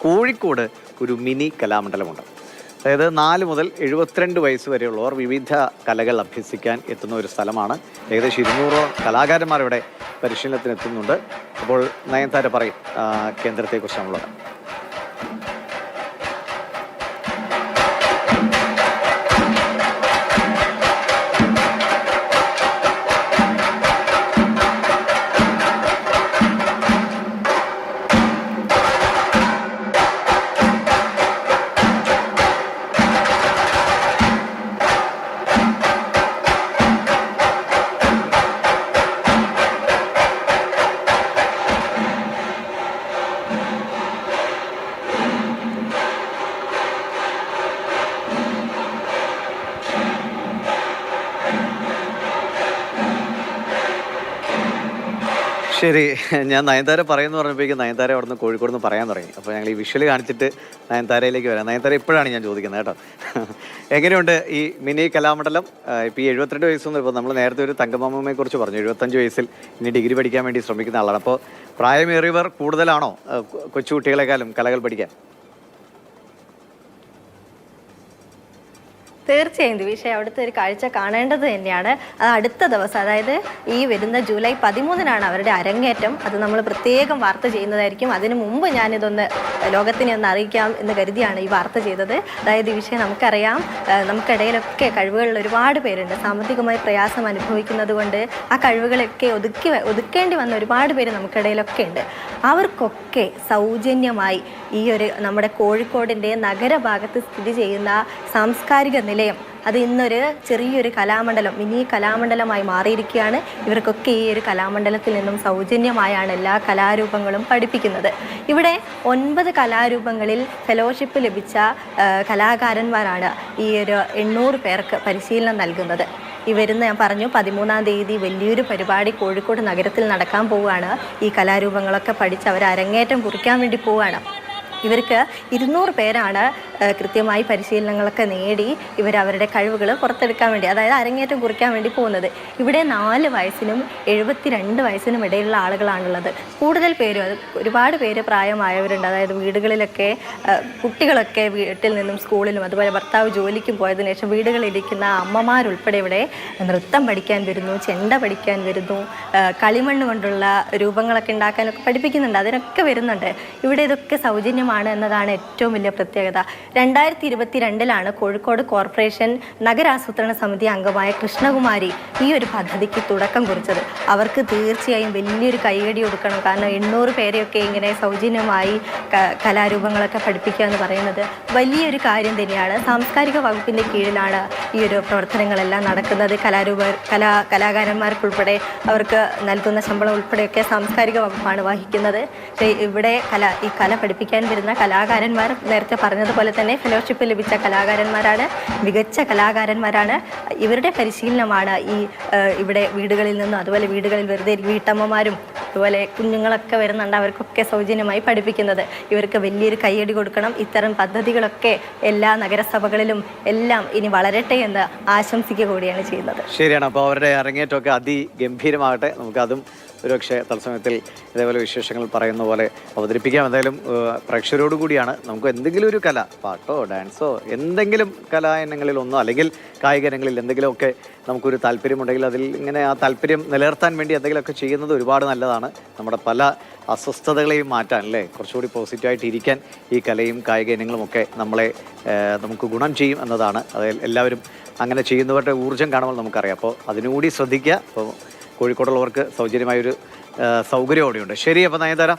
കോഴിക്കോട് ഒരു മിനി കലാമണ്ഡലമുണ്ട്. അതായത് 4 മുതൽ 72 വയസ്സ് വരെയുള്ളവർ വിവിധ കലകൾ അഭ്യസിക്കാൻ എത്തുന്ന ഒരു സ്ഥലമാണ്. ഏകദേശം 200 കലാകാരന്മാർ ഇവിടെ പരിശീലനത്തിന് എത്തുന്നുണ്ട്. അപ്പോൾ നയൻതാര പറയും കേന്ദ്രത്തെക്കുറിച്ചാണുള്ളത്. ശരി, ഞാൻ നയൻതാര പറയുമെന്ന് പറഞ്ഞപ്പോഴേക്കും നയൻതാര അവിടെ നിന്ന് കോഴിക്കോട് നിന്ന് പറയാൻ തുടങ്ങി. അപ്പോൾ ഞങ്ങൾ ഈ വിഷ്വൽ കാണിച്ചിട്ട് നയൻതാരയിലേക്ക് വരാം. നയൻതാര ഇപ്പോഴാണ് ഞാൻ ചോദിക്കുന്നത് കേട്ടോ. എങ്ങനെയുണ്ട് ഈ മിനി കലാമണ്ഡലം? ഇപ്പോൾ ഈ 72 വയസ്സൊന്നും, ഇപ്പോൾ നമ്മൾ നേരത്തെ ഒരു തങ്കമാമയെ കുറിച്ച് പറഞ്ഞു, 75 വയസ്സിൽ ഇനി ഡിഗ്രി പഠിക്കാൻ വേണ്ടി ശ്രമിക്കുന്ന ആളാണ്. അപ്പോൾ പ്രായമേറിയവർ കൂടുതലാണോ കൊച്ചുകുട്ടികളെക്കാളും കലകൾ പഠിക്കാൻ? തീർച്ചയായും ദിവിഷ, അവിടുത്തെ ഒരു കാഴ്ച കാണേണ്ടത് തന്നെയാണ്. അത് അടുത്ത ദിവസം, അതായത് ഈ വരുന്ന ജൂലൈ 13-നാണ് അവരുടെ അരങ്ങേറ്റം. അത് നമ്മൾ പ്രത്യേകം വാർത്ത ചെയ്യുന്നതായിരിക്കും. അതിനു മുമ്പ് ഞാനിതൊന്ന് ലോകത്തിനെ ഒന്ന് അറിയിക്കാം എന്ന് കരുതിയാണ് ഈ വാർത്ത ചെയ്തത്. അതായത് ദിവിഷ, നമുക്കറിയാം, നമുക്കിടയിലൊക്കെ കഴിവുകളിൽ ഒരുപാട് പേരുണ്ട്. സാമ്പത്തികമായി പ്രയാസം അനുഭവിക്കുന്നത് കൊണ്ട് ആ കഴിവുകളൊക്കെ ഒതുക്കേണ്ടി വന്ന ഒരുപാട് പേര് നമുക്കിടയിലൊക്കെ ഉണ്ട്. അവർക്കൊക്കെ സൗജന്യമായി ഈ ഒരു നമ്മുടെ കോഴിക്കോടിൻ്റെ നഗരഭാഗത്ത് സ്ഥിതി ചെയ്യുന്ന സാംസ്കാരിക നിലയം, അത് ഇന്നൊരു ചെറിയൊരു കലാമണ്ഡലം, മിനി കലാമണ്ഡലമായി മാറിയിരിക്കുകയാണ്. ഇവർക്കൊക്കെ ഈ ഒരു കലാമണ്ഡലത്തിൽ നിന്നും സൗജന്യമായാണ് എല്ലാ കലാരൂപങ്ങളും പഠിപ്പിക്കുന്നത്. ഇവിടെ 9 കലാരൂപങ്ങളിൽ ഫെലോഷിപ്പ് ലഭിച്ച കലാകാരന്മാരാണ് ഈ ഒരു 800 പേർക്ക് പരിശീലനം നൽകുന്നത്. ഈ വരുന്ന, ഞാൻ പറഞ്ഞു, 13-ാം തീയതി വലിയൊരു പരിപാടി കോഴിക്കോട് നഗരത്തിൽ നടക്കാൻ പോവുകയാണ്. ഈ കലാരൂപങ്ങളൊക്കെ പഠിച്ച് അവർ അരങ്ങേറ്റം കുറിക്കാൻ വേണ്ടി പോവുകയാണ്. ഇവർക്ക് 200 പേരാണ് കൃത്യമായി പരിശീലനങ്ങളൊക്കെ നേടി അവരുടെ കഴിവുകൾ പുറത്തെടുക്കാൻ വേണ്ടി, അതായത് അരങ്ങേറ്റം കുറിക്കാൻ വേണ്ടി പോകുന്നത്. ഇവിടെ 4 വയസ്സിനും 72 വയസ്സിനും ഇടയിലുള്ള ആളുകളാണുള്ളത്. കൂടുതൽ പേരും, അത് ഒരുപാട് പേര് പ്രായമായവരുണ്ട്. അതായത് വീടുകളിലൊക്കെ കുട്ടികളൊക്കെ വീട്ടിൽ നിന്നും സ്കൂളിലും അതുപോലെ ഭർത്താവ് ജോലിക്കും പോയതിനു ശേഷം വീടുകളിലിരിക്കുന്ന അമ്മമാരുൾപ്പെടെ ഇവിടെ നൃത്തം പഠിക്കാൻ വരുന്നു, ചെണ്ട പഠിക്കാൻ വരുന്നു, കളിമണ്ണ് കൊണ്ടുള്ള രൂപങ്ങളൊക്കെ ഉണ്ടാക്കാനൊക്കെ പഠിപ്പിക്കുന്നുണ്ട്. അതിനൊക്കെ വരുന്നുണ്ട്. ഇവിടെ ഇതൊക്കെ സൗജന്യമാണ് എന്നതാണ് ഏറ്റവും വലിയ പ്രത്യേകത. 2022-ലാണ് കോഴിക്കോട് കോർപ്പറേഷൻ നഗരാസൂത്രണ സമിതി അംഗമായ കൃഷ്ണകുമാരി ഈ ഒരു പദ്ധതിക്ക് തുടക്കം കുറിച്ചത്. അവർക്ക് തീർച്ചയായും വലിയൊരു കൈയടി കൊടുക്കണം. കാരണം 800 പേരെയൊക്കെ ഇങ്ങനെ സൗജന്യമായി കലാരൂപങ്ങളൊക്കെ പഠിപ്പിക്കുക എന്ന് പറയുന്നത് വലിയൊരു കാര്യം തന്നെയാണ്. സാംസ്കാരിക വകുപ്പിൻ്റെ കീഴിലാണ് ഈ ഒരു പ്രവർത്തനങ്ങളെല്ലാം നടക്കുന്നത്. കലാകാരന്മാർക്കുൾപ്പെടെ അവർക്ക് നൽകുന്ന ശമ്പളം ഉൾപ്പെടെയൊക്കെ സാംസ്കാരിക വകുപ്പാണ് വഹിക്കുന്നത്. ഇവിടെ ഈ കല പഠിപ്പിക്കാൻ വരുന്ന കലാകാരന്മാർ നേരത്തെ പറഞ്ഞതുപോലെ തന്നെ ഫെലോഷിപ്പ് ലഭിച്ച കലാകാരന്മാരാണ്, മികച്ച കലാകാരന്മാരാണ്. ഇവരുടെ പരിശീലനമാണ് ഇവിടെ വീടുകളിൽ നിന്നും, അതുപോലെ വീടുകളിൽ വെറുതെ വീട്ടമ്മമാരും അതുപോലെ കുഞ്ഞുങ്ങളൊക്കെ വരുന്നുണ്ട്, അവർക്കൊക്കെ സൗജന്യമായി പഠിപ്പിക്കുന്നത്. ഇവർക്ക് വലിയൊരു കൈയടി കൊടുക്കണം. ഇത്തരം പദ്ധതികളൊക്കെ എല്ലാ നഗരസഭകളിലും എല്ലാം ഇനി വളരട്ടെ എന്ന് ആശംസിക്കുക കൂടിയാണ് ചെയ്യുന്നത്. ശരിയാണ്. അപ്പോൾ അവരുടെ അരങ്ങേറ്റമൊക്കെ അതിഗംഭീരമാകട്ടെ. നമുക്കതും ഒരുപക്ഷെ തത്സമയത്തിൽ ഇതേപോലെ വിശേഷങ്ങൾ പറയുന്ന പോലെ അവതരിപ്പിക്കാം. എന്തായാലും പ്രേക്ഷകരോട് കൂടിയാണ്. നമുക്ക് എന്തെങ്കിലും ഒരു കല, പാട്ടോ ഡാൻസോ, എന്തെങ്കിലും കലാ ഇനങ്ങളിലൊന്നോ അല്ലെങ്കിൽ കായിക ഇനങ്ങളിൽ എന്തെങ്കിലുമൊക്കെ നമുക്കൊരു താല്പര്യമുണ്ടെങ്കിൽ അതിൽ ഇങ്ങനെ ആ താല്പര്യം നിലനിർത്താൻ വേണ്ടി എന്തെങ്കിലുമൊക്കെ ചെയ്യുന്നത് ഒരുപാട് നല്ലതാണ്. നമ്മുടെ പല അസ്വസ്ഥതകളെയും മാറ്റാൻ, അല്ലേ, കുറച്ചുകൂടി പോസിറ്റീവായിട്ട് ഇരിക്കാൻ ഈ കലയും കായിക ഇനങ്ങളുമൊക്കെ നമുക്ക് ഗുണം ചെയ്യും എന്നതാണ്. അതിൽ എല്ലാവരും അങ്ങനെ ചെയ്യുന്നവരുടെ ഊർജ്ജം കാണുമ്പോൾ നമുക്കറിയാം. അപ്പോൾ അതിനുകൂടി ശ്രദ്ധിക്കുക. അപ്പോൾ കോഴിക്കോടുള്ളവർക്ക് സൗജന്യമായൊരു സൗകര്യം അവിടെയുണ്ട്. ശരി, അപ്പോൾ നയൻതാര